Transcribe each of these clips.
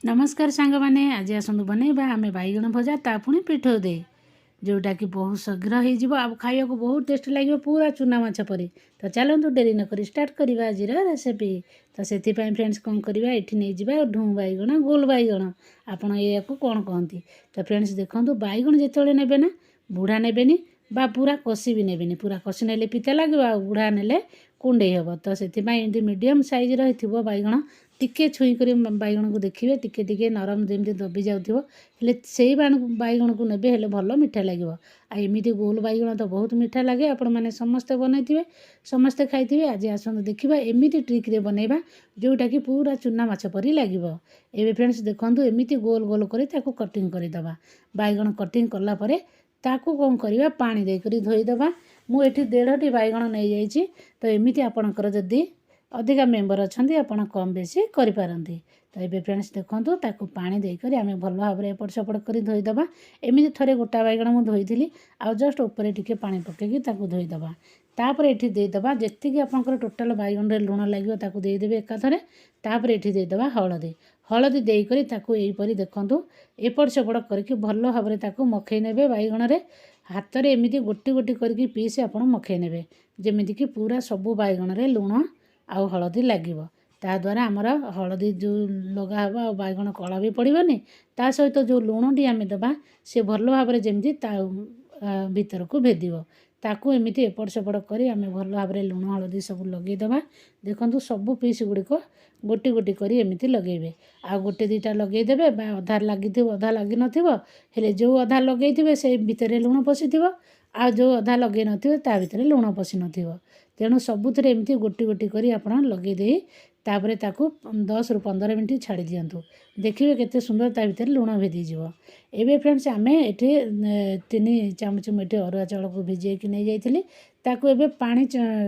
नमस्कार सांग मैंने आज आसतु बनैबा आम बैगण भजा ता पुणी पिठो दे जोटा कि बहुत शीघ्र हो खाया को बहुत टेस्ट लगे पूरा चूना माछ परी। तो चलतु डेरी नक स्टार्ट करवा आज रेसिपी। तो से फ्रेंड्स कौन करवा ये नहीं जावा ढूँ बैगण गोल बैगण आपड़ या कौन कहती। तो फ्रेंड्स देखो बैगण जिते ने ना बुढ़ा ने बा पूरा कषि भी ने पूरा कषि ने पिता लगे आ बुढ़ा ने कुंडे हम। तो से मीडियम साइज रही बैगण टिके छुई कर बैगण को देखिए टिके टिके नरम जमी दबी जाऊे से बैगण को ने हेल्ले भल मीठा लगे। आमती गोल बैगण तो बहुत मीठा लगे आपण मैंने समस्ते बनई समस्ते खाई। आज आसतु देखा एमती ट्रिक्रे बनैबा जोटा कि पूरा चूना माछ परी लगे। एवं फ्रेंड्स देखो एमती गोल गोल कर कटिंग करदे बैगण कटिंग कलापर ताकू कौन करवा पानी देकर धोईदे। मुझे 1.5टी बैगण नहीं जाइए। तो एमती आपणकर जदि अधिका मेम्बर अच्छा आपड़ कम बेसी करें। तो ये फ्रेंड्स देखो ताकू पानी देकर आम भल भाव में एपट सेपट कर धोईदे। एमती थे गोटा बैगण मुझे धोई आ जस्ट उपर टिके पानी पकईकि धोईदे। तापर ये देदेबा जी आपंकर टोटाल बैगण रे लुण लगे देदेवे एकाथरे। तापर ये देदेबा हलदी हलदी देकर यहीपरी देखूँ एपट सेपट करके भल भाव में मखई ने बैगण रे हाथ में एमती गोटी गोटी करके पीस आप मखई ने जमीक पूरा सबू बैगण रे लुण आउ हलदी लगे। ताद्वारा आमर हलदी जो लगा आ बैगण कला भी पड़ोनी ता सहित जो लुणटी आम देवा सी भल भाव में जमी भीतर को भेद ताकू एमती एपट सेपट कर आम भल भाव में लुण हलदी सब लगेदेवा। देखो सबू पीस गुड़िक गोटी गोटी कर एमती लगे आ गोटे दुईटा लगेदेवे अधा लगी अधा लगी नथिबो जो अधा लगे से भितर लुण पशि आ जो अधा लगे नथिबो ता भितर लुण पशि नथिबो। तेणु सबुथिरे एमती गोटी गोटी कर आप लगेदे तापर ताकू 10 ରୁ 15 मिनट छाड़ी दिंतु देखिए केते सुंदर ता भितर लुण भेदीजी। एवं फ्रेंड्स आम ये 3 चामच मुठे अरुआ चाउल को भिजे नहीं जाइली ताकू एबे पानी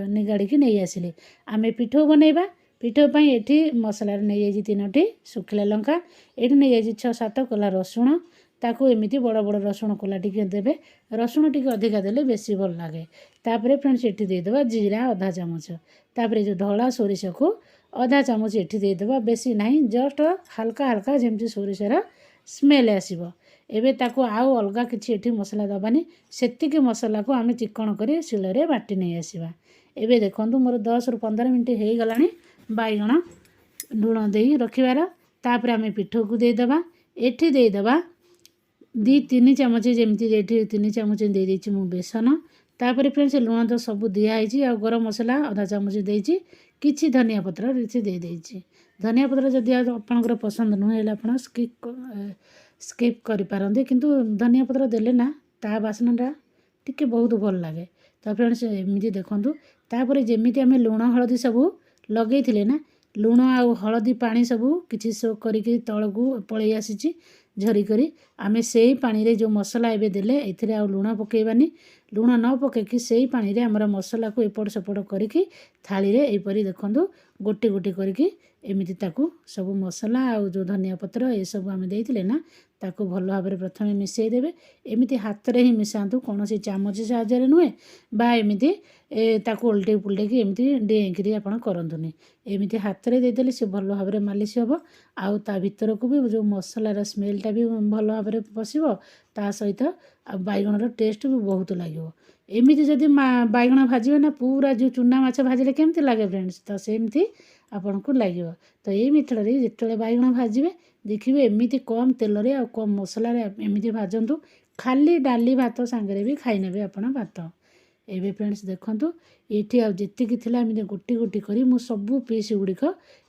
निगाड़ी नहीं आसिली। आम पिठो बनैबा पिठो ये मसलार नहीं जाइए 3टी सुखिला लंका ये नहीं जाइए 6-7 कोला रसुण ताकू एमती बड़ बड़ रसुण कोला टिके देबे रसुण टिके अधिका देले बेसी भल लगे। तापर फ्रेंड्स ये देदेबा जीरा आधा चामच तापर जो धला सोरिष को आधा चामच ये देदेबा बेसी नहीं जस्ट हल्का हल्का जमी सोरिषर स्मेल आसो। एबे ताकू आउ अलगा किसी एठी मसला दबानी सेतिकी मसला को आम चिकन कर शिଳରେ बाटी नहीं आसवा। एबे देखंतु मोर 10 ରୁ 15 मिनट हो गलानी बैगण लुण दे रखिबार। तापर आम पिठो को देदेबा एठी देदेबा 2-3 चामच जमी 3 चामच दे देछि मु बेसन। तापर फ्रेंड्स लुण तो सब दिखाई आ गरम मसला आधा चामच देछि किछि धनिया पत्र किछि दे देछि। धनिया पत्र जदि आपनकर पसंद नुहे आप स्किप करें किंतु धनिया पत्र देले ना ता बासनाटा टिके बहुत भल लगे। तो फ्रेंड्स एमती देखूँ तापर जमी आम लुण हलदी सब लगे ना लुण आ हलदी पानी सब किसी सो करके तलू पलि आसी झरिकी आम से पानी रे जो मसला एवं देले ए लुण पकेबानी लुण न पकईकि से पानी रे आमर मसला को एपट सेपट करके थाली रे एपरी देखूँ गोटी गोटी करके एमती ताकू सब मसला आ जो धनिया पत्र ये सब आम देते ना ताकू भल भाव में प्रथम मिसई देवे एमती हाथ में ही मिसातु कौन चामच साहाय्य नुहे बा एमती ताकू उल्टे पुल्टे एमती डेईकरी आप करतुनि एमती हाथ में देदेले से भल भाव में मालिश हम आउ ता भीतर को भी जो मसलार स्मेलटा भी भल भाव में पशिबो ता सहित बैगणर टेस्ट भी बहुत लगे। एमती जदि बैगण भाजबे ना पूरा जो चूना माछ भाजिले केमती लगे फ्रेंड्स तो सेमती आपन को लगे। तो ये मेथड रे जिते बैगण भाजबे देखिए एमती कम तेल रे आ कम मसला एमती भाजतु खाली डाली भात सांगे भी खाई नेबे आपण भात। एबे फ्रेंड्स देखंतु एठी आ जेतिकी थिला एमती गोटी गोटी करी मु सबु पीस गुड़िक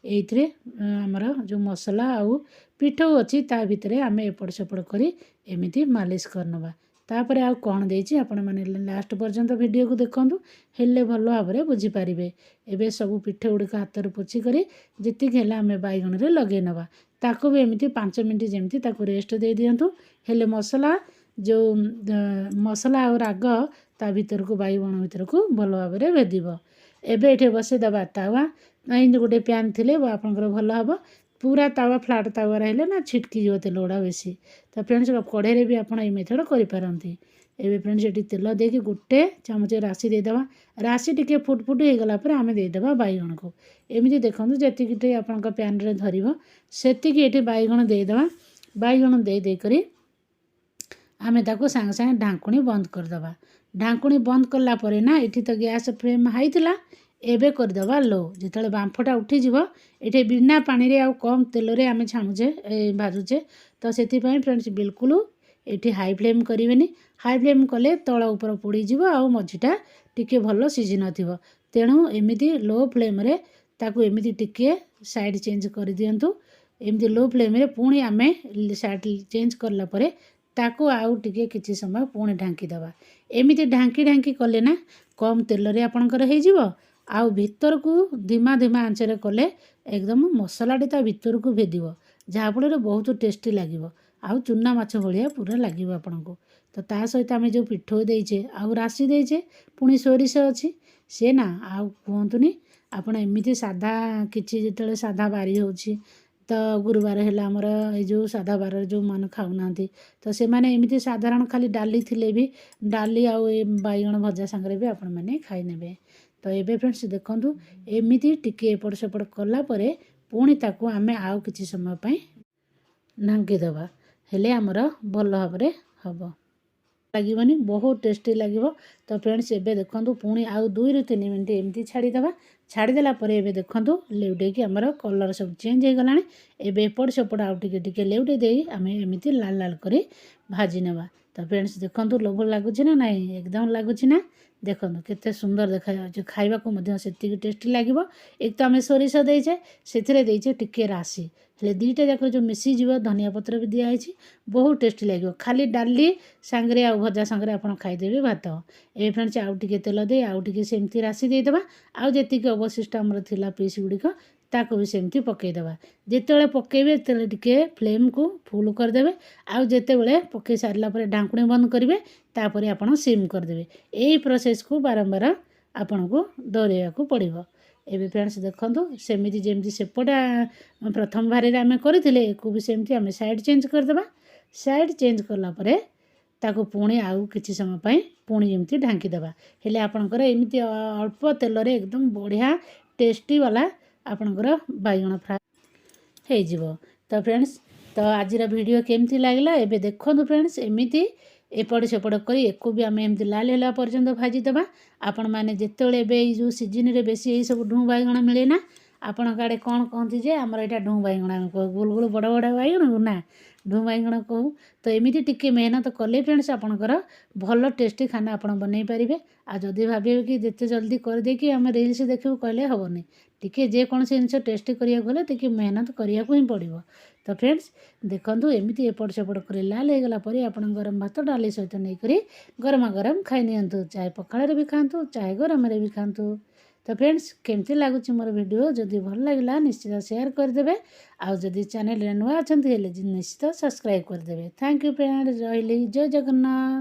एइथरे हमर जो मसला आउ पिठो अच्छी ता भितरे आम एपट सेपट करी एमती मालिश करनबा। तापर आ कौन देछि आपण माने लास्ट पर्यंत वीडियो को देखंतु हेल्ले भल भाव में बुझीपारे। एबे सबू पिठो गुड़िक हाथ में पोछि करी जेतिकी हेला आम बैगण रे लगे नबा ताकू भी एमती 5 मिनट जमी ताकू रेस्ट दे दिंतु हेले मसला जो मसला और राग ता भीतर को बैगण भीतर को भल भाव में भेद। एबे ये बसईदेवा तावा गोटे प्यान थी आपंकर भल हम पूरा तावा फ्लाट तावा रहिले ना छिटकी जो तेल गुड़ा बेसी। तो फ्रेंड्स कढ़े भी आप मेथड करें। एवं फ्रेंड्स ये तेल देके गोटे चामच राशि देदेवा। राशि टी फुट फुट हो गलापर आम देदेवा बैगण को। एमती देखो जी आप पैन रे धर से बैगण देदेवा। बैगण देकर आम ताको सांगे सांगे ढांकुणी बंद करदे। ढांकुणी बंद कलापर ना ये तो गैस फ्लेम हाई थिला एबे करदे लो। जिते बांफटा उठीज ये बिना पानी रे आ कम तेल रे आम छाणुचे भाजुचे। तो से फ्रेंड्स बिल्कुल ये हाई फ्लेम करें। हाई फ्लेम कले तल उपर पोड़ीज आ मझीटा टिके भल सीझी नथिबो। तेणु एमती लो फ्लेम रे ताकू एमती टिके साइड चेंज कर दियंतु। एमती लो फ्लेम रे पुणी आम साइड चेंज करला परे ताकू आउ टिके किछि समय पुणी ढांकी दबा। एमती ढांकी ढांकी कले ना कम तेल रे आपणकर हो जिवो। आउ भीतर को धीमा धीमा आंचरे कले एकदम मसलाटी ता भीतर को भेदिवो जहाँफल बहुत टेस्टी लगे। आउ चूना माछ भाया पूरा लगे आपको। तो ता सहित आम जो पिठो देचे आउ राशि देचे पुणी सोरिष अच्छी सी ना आउ कहतुनि आपण एमती साधा किसी जिते साधा बारी होची। तो गुरुवार है आमर ये साधा बार जो मान खाऊना तो से मैंने एमती साधारण खाली डाली थिले भी डाली आउ बैगण भजा सांगे भी आपण मैंने खाई नेबे। तो ये फ्रेंड्स देखु एमती टिके एपट सेपट कलापर पुणी ताकू आम आउ किछि समय पाई ढांकी दबा हेले आमर भल भाव हम लगनी बहुत टेस्टी लगे। तो फ्रेंड्स एबे देखो पुणी आउ 2 ରୁ 3 मिनट एमती छाड़ीदे। छाड़देला एबे देखो लेउटेकी आमर कलर सब चेंज हो गला। एबे एपट सेपट आउ टिके लेउटे दे आम एमती लाल लाल कर भाजी नेबा। तो फ्रेंड्स देखो लोभ लगुच ना नाई एकदम लगुच ना देखो केते सुंदर देखा खाइबा को से टेस्टी लगे। एक तो आम सोरिष देचे से टिके राशि हेले दीटा जाक जो मिसीज धनिया पत्र भी दिखाई बहुत टेस्टी लगे। खाली डाली सांगे आ भजा सांगे आप खाईदेवे भात। ए फ्रेंड्स आउ टिके तेल दे आउ टिके सेमती राशि देदेबा। आउ जेतिक अवशिष्ट आमर थिला पीस गुड़िक ताको भी सेमती पकईदेवा। जिते पकेबे तेल टिके फ्लेम को फुल करदे। आउ जेते बेले पकई सारला परे ढांकुणी बंद करेंगे तापर आपण सिम करदे। यही प्रोसेस को बारंबार आपण को दोहराइया को पड़ो। एबे फ्रेंड्स देखो सेमती जमी सेपटा प्रथम भारी आम करथिले एको भी सेमती आम साइड चेंज करदे। साइड चेंज कलापर ताको पुणी आउ किछि समय पाई पुणी एमती ढांकी दबा हेले आपणकर एमती अल्प तेल रे एकदम बढ़िया टेस्टी वाला आपणकर बैगण फ्राए हो। तो फ्रेंड्स तो आज वीडियो केमती लगला एबे देखो फ्रेंड्स एमती एपट सेपट कर एको भी आम एमती लाल होला पर्यंत भाजीदेवा। आपण मैंने जिते जो सीजन रे बेसी यही सब ढूँ बैगण मिले ना आपण आड़े कौन कहती जे आमर यहाँ ढूँ बैगण आम कह गोल गोल बड़ बड़ बैगण को ना ढूँ बैगण कहूँ। तो एमती टिके मेहनत कले फ्रेंड्स आपणकर भल टेस्टी खाना आप बनई पारे। आ जदि भावे कि जिते जल्दी करदे कि आम रिल्स देखू कहले हेनी टिके जेकोसी जिन टेस्टी करा गले टिके मेहनत करा ही पड़ो। तो फ्रेंड्स देखो एमती एपट सेपट कर लाल हो गला आपण गरम भात डाली सहित नहीं गरमा गरम खाई नियंतु चाहे पखाड़े भी खातु चाहे गरम भी खातु। तो फ्रेंड्स केमती लगुच मोर वीडियो जदि भल लगा निश्चित शेयर करदे। आउ जदि चैनल नुआ अच्छा निश्चित सब्सक्राइब करदे। थैंक यू फ्रेंड्स रही जय जगन्नाथ।